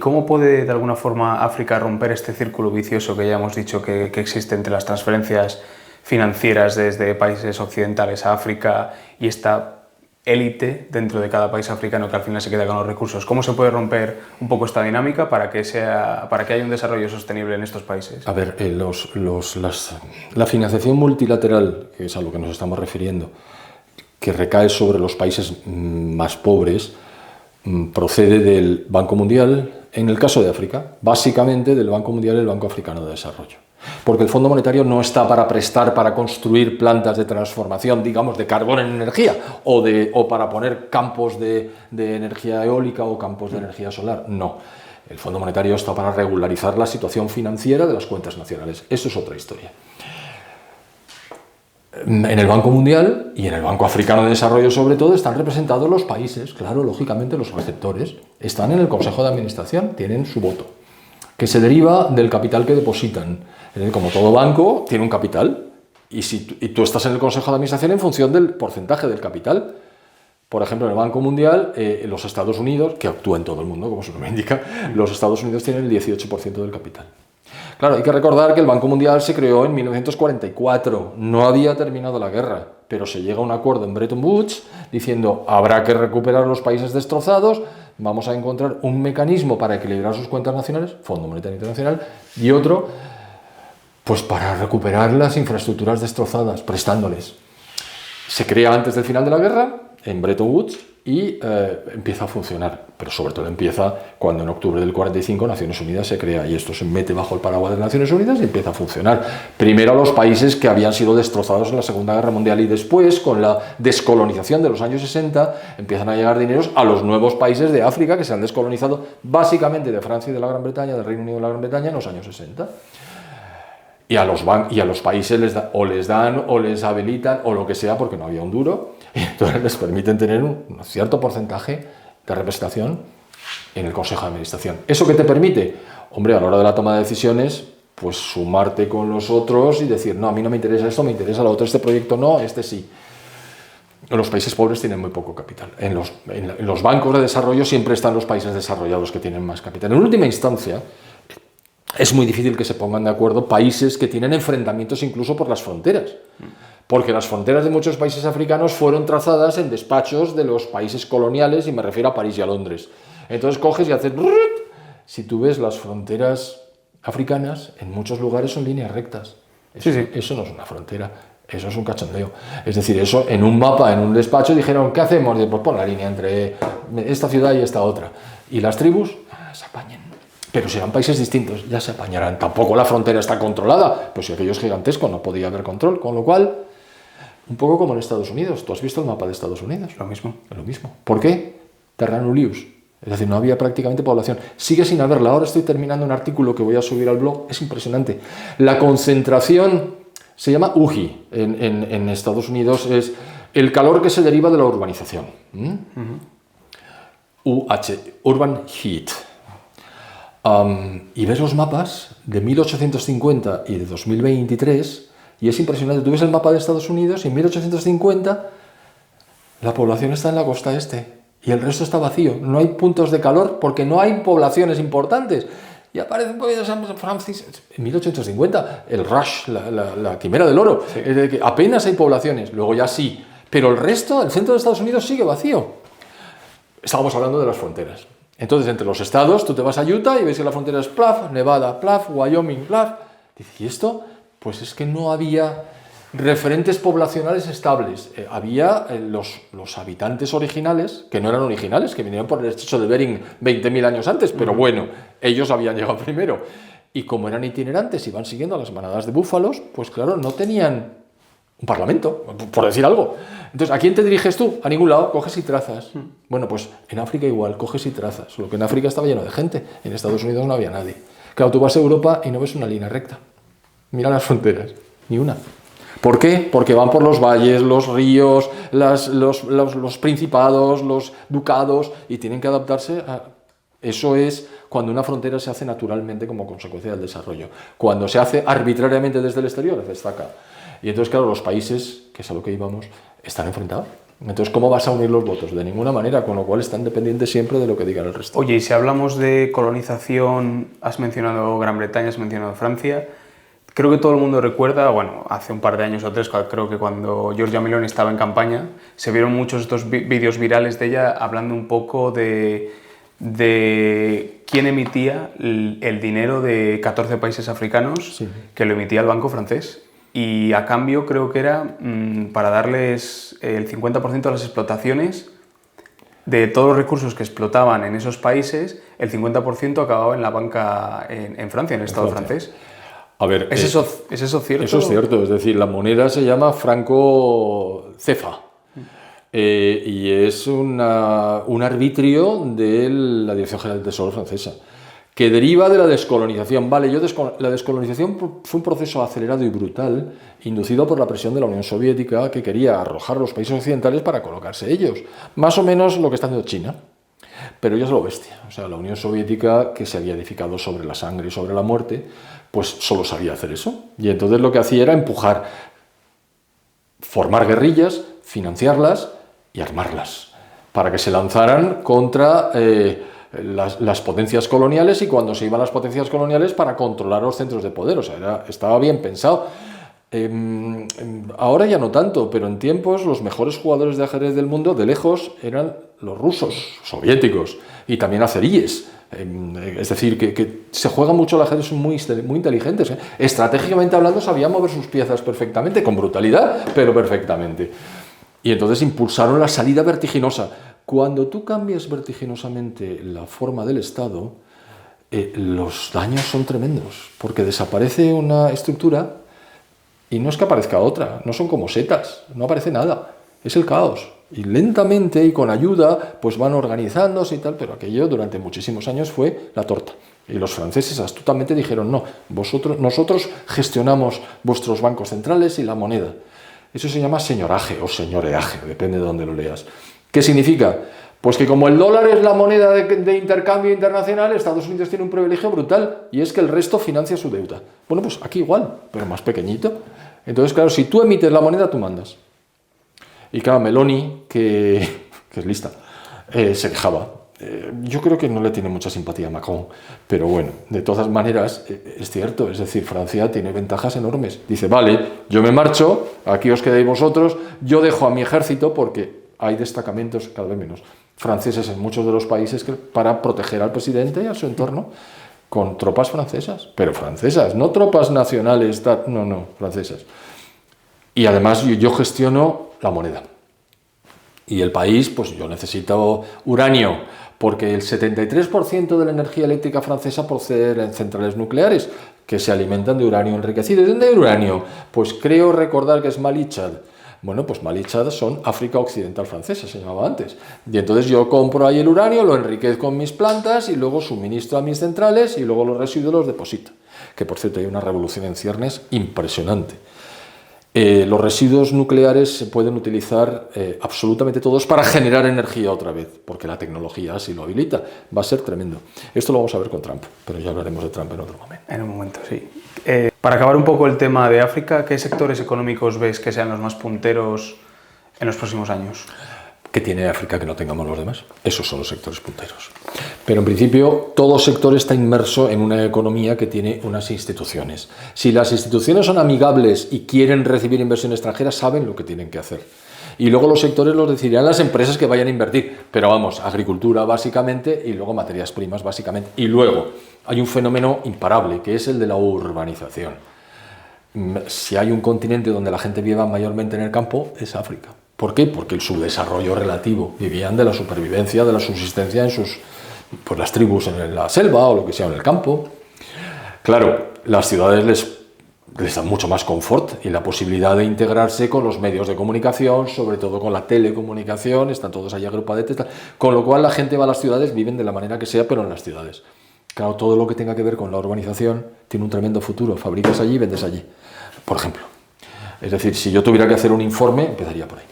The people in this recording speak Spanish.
cómo puede, de alguna forma, África romper este círculo vicioso que ya hemos dicho que existe entre las transferencias financieras desde países occidentales a África y esta élite dentro de cada país africano que al final se queda con los recursos? ¿Cómo se puede romper un poco esta dinámica para que haya un desarrollo sostenible en estos países? A ver, la financiación multilateral, que es a lo que nos estamos refiriendo, que recae sobre los países más pobres, procede del Banco Mundial, en el caso de África, básicamente del Banco Mundial y el Banco Africano de Desarrollo. Porque el Fondo Monetario no está para prestar para construir plantas de transformación, digamos, de carbón en energía, o para poner campos de energía eólica o campos de energía solar. No. El Fondo Monetario está para regularizar la situación financiera de las cuentas nacionales. Eso es otra historia. En el Banco Mundial y en el Banco Africano de Desarrollo, sobre todo, están representados los países. Claro, lógicamente los receptores están en el Consejo de Administración, tienen su voto, que se deriva del capital que depositan. Como todo banco, tiene un capital, y tú estás en el Consejo de Administración en función del porcentaje del capital. Por ejemplo, en el Banco Mundial, los Estados Unidos, que actúa en todo el mundo, como su nombre indica, los Estados Unidos tienen el 18% del capital. Claro, hay que recordar que el Banco Mundial se creó en 1944, no había terminado la guerra, pero se llega a un acuerdo en Bretton Woods diciendo habrá que recuperar los países destrozados, vamos a encontrar un mecanismo para equilibrar sus cuentas nacionales, Fondo Monetario Internacional, y otro, pues para recuperar las infraestructuras destrozadas, prestándoles. Se crea antes del final de la guerra, en Bretton Woods, y empieza a funcionar, pero sobre todo empieza cuando en octubre del 45 Naciones Unidas se crea, y esto se mete bajo el paraguas de Naciones Unidas y empieza a funcionar. Primero a los países que habían sido destrozados en la Segunda Guerra Mundial, y después, con la descolonización de los años 60, empiezan a llegar dineros a los nuevos países de África que se han descolonizado básicamente de Francia y de la Gran Bretaña, del Reino Unido y de la Gran Bretaña en los años 60. Y a los países les dan o les habilitan o lo que sea, porque no había un duro, y entonces les permiten tener un cierto porcentaje de representación en el Consejo de Administración. ¿Eso qué te permite? Hombre, a la hora de la toma de decisiones, pues sumarte con los otros y decir, no, a mí no me interesa esto, me interesa lo otro, este proyecto no, este sí. Los países pobres tienen muy poco capital. En los bancos de desarrollo siempre están los países desarrollados que tienen más capital. En última instancia, es muy difícil que se pongan de acuerdo países que tienen enfrentamientos incluso por las fronteras, porque las fronteras de muchos países africanos fueron trazadas en despachos de los países coloniales, y me refiero a París y a Londres. Entonces coges y haces... Si tú ves las fronteras africanas, en muchos lugares son líneas rectas. Eso no es una frontera, eso es un cachondeo. Es decir, eso en un mapa, en un despacho, dijeron, ¿qué hacemos? Pues pon la línea entre esta ciudad y esta otra. Y las tribus se apañan. Pero serán países distintos, ya se apañarán. Tampoco la frontera está controlada, pues si aquello es gigantesco, no podía haber control. Con lo cual, un poco como en Estados Unidos. ¿Tú has visto el mapa de Estados Unidos? Lo mismo. Lo mismo. ¿Por qué? Terra nullius. Es decir, no había prácticamente población. Sigue sin haberla. Ahora estoy terminando un artículo que voy a subir al blog. Es impresionante. La concentración se llama UHI. En Estados Unidos es el calor que se deriva de la urbanización. Urban Heat. Y ves los mapas de 1850 y de 2023 y es impresionante. Tú ves el mapa de Estados Unidos y en 1850 la población está en la costa este y el resto está vacío. No hay puntos de calor porque no hay poblaciones importantes. Y aparece un poquito de San Francisco. En 1850, el rush, la quimera del oro. Sí. Es decir, que apenas hay poblaciones. Luego ya sí. Pero el resto, el centro de Estados Unidos sigue vacío. Estábamos hablando de las fronteras. Entonces, entre los estados, tú te vas a Utah y ves que la frontera es Plath, Nevada, Plath, Wyoming, Plath. Dices, ¿y esto? Pues es que no había referentes poblacionales estables. Había los habitantes originales, que no eran originales, que vinieron por el estrecho de Bering 20.000 años antes, pero bueno, ellos habían llegado primero. Y como eran itinerantes y iban siguiendo a las manadas de búfalos, pues claro, no tenían un parlamento, por decir algo. Entonces, ¿a quién te diriges tú? A ningún lado, coges y trazas. Bueno, pues en África igual, coges y trazas. Solo que en África estaba lleno de gente, en Estados Unidos no había nadie. Claro, tú vas a Europa y no ves una línea recta. Mira las fronteras, ni una. ¿Por qué? Porque van por los valles, los ríos, los principados, los ducados, y tienen que adaptarse a... Eso es cuando una frontera se hace naturalmente como consecuencia del desarrollo. Cuando se hace arbitrariamente desde el exterior, destaca. Y entonces, claro, los países, que es a lo que íbamos, están enfrentados. Entonces, ¿cómo vas a unir los votos? De ninguna manera, con lo cual están dependientes siempre de lo que digan el resto. Oye, y si hablamos de colonización, has mencionado Gran Bretaña, has mencionado Francia. Creo que todo el mundo recuerda, bueno, hace un par de años o tres, creo que cuando Giorgia Meloni estaba en campaña, se vieron muchos estos vídeos virales de ella hablando un poco de quién emitía el dinero de 14 países africanos, sí, que lo emitía el banco francés. Y a cambio creo que era para darles el 50% de las explotaciones de todos los recursos que explotaban en esos países, el 50% acababa en la banca en Francia, en el Estado francés. A ver, ¿Es eso cierto? Eso es cierto, es decir, la moneda se llama franco CFA y es un arbitrio de la Dirección General del Tesoro francesa, que deriva de la descolonización. Vale, la descolonización fue un proceso acelerado y brutal, inducido por la presión de la Unión Soviética, que quería arrojar a los países occidentales para colocarse ellos. Más o menos lo que está haciendo China. Pero ya es lo bestia. O sea, la Unión Soviética, que se había edificado sobre la sangre y sobre la muerte, pues solo sabía hacer eso. Y entonces lo que hacía era empujar, formar guerrillas, financiarlas y armarlas, para que se lanzaran contra las potencias coloniales, y cuando se iban las potencias coloniales, para controlar los centros de poder. O sea, estaba bien pensado. Ahora ya no tanto, pero en tiempos los mejores jugadores de ajedrez del mundo, de lejos, eran los rusos, soviéticos, y también azeríes. Es decir, que se juega mucho al ajedrez, son muy inteligentes. Estratégicamente hablando, sabían mover sus piezas perfectamente, con brutalidad, pero perfectamente. Y entonces impulsaron la salida vertiginosa. Cuando tú cambias vertiginosamente la forma del Estado, los daños son tremendos, porque desaparece una estructura y no es que aparezca otra, no son como setas, no aparece nada, es el caos. Y lentamente y con ayuda pues van organizándose y tal, pero aquello durante muchísimos años fue la torta. Y los franceses astutamente dijeron, no, nosotros gestionamos vuestros bancos centrales y la moneda. Eso se llama señoraje o señoreaje, depende de dónde lo leas. ¿Qué significa? Pues que como el dólar es la moneda de intercambio internacional, Estados Unidos tiene un privilegio brutal, y es que el resto financia su deuda. Bueno, pues aquí igual, pero más pequeñito. Entonces, claro, si tú emites la moneda, tú mandas. Y claro, Meloni, que es lista, se quejaba. Yo creo que no le tiene mucha simpatía a Macron, pero bueno, de todas maneras, es cierto, es decir, Francia tiene ventajas enormes. Dice, vale, yo me marcho, aquí os quedáis vosotros, yo dejo a mi ejército, porque hay destacamentos, cada vez menos, franceses en muchos de los países para proteger al presidente y a su entorno, con tropas francesas, pero francesas, no tropas nacionales, no, francesas. Y además yo gestiono la moneda. Y el país, pues yo necesito uranio, porque el 73% de la energía eléctrica francesa procede de centrales nucleares, que se alimentan de uranio enriquecido. ¿Y dónde hay uranio? Pues creo recordar que es Mali y Chad. Bueno, pues Mali y Chad son África Occidental Francesa, se llamaba antes. Y entonces yo compro ahí el uranio, lo enriquezco en mis plantas y luego suministro a mis centrales y luego los residuos los deposito. Que por cierto hay una revolución en ciernes impresionante. Los residuos nucleares se pueden utilizar absolutamente todos para generar energía otra vez, porque la tecnología así lo habilita. Va a ser tremendo. Esto lo vamos a ver con Trump, pero ya hablaremos de Trump en otro momento. En un momento, sí. Para acabar un poco el tema de África, ¿qué sectores económicos ves que sean los más punteros en los próximos años? ¿Qué tiene África que no tengamos los demás? Esos son los sectores punteros. Pero en principio todo sector está inmerso en una economía que tiene unas instituciones. Si las instituciones son amigables y quieren recibir inversión extranjera, saben lo que tienen que hacer. Y luego los sectores los decidirán las empresas que vayan a invertir. Pero vamos, agricultura básicamente y luego materias primas básicamente. Y luego hay un fenómeno imparable que es el de la urbanización. Si hay un continente donde la gente viva mayormente en el campo, es África. ¿Por qué? Porque el subdesarrollo relativo. Vivían de la supervivencia, de la subsistencia en pues las tribus en la selva o lo que sea en el campo. Claro, las ciudades les dan mucho más confort y la posibilidad de integrarse con los medios de comunicación, sobre todo con la telecomunicación, están todos allí agrupadetes, con lo cual la gente va a las ciudades, viven de la manera que sea, pero en las ciudades. Claro, todo lo que tenga que ver con la urbanización tiene un tremendo futuro. Fabricas allí y vendes allí, por ejemplo. Es decir, si yo tuviera que hacer un informe, empezaría por ahí.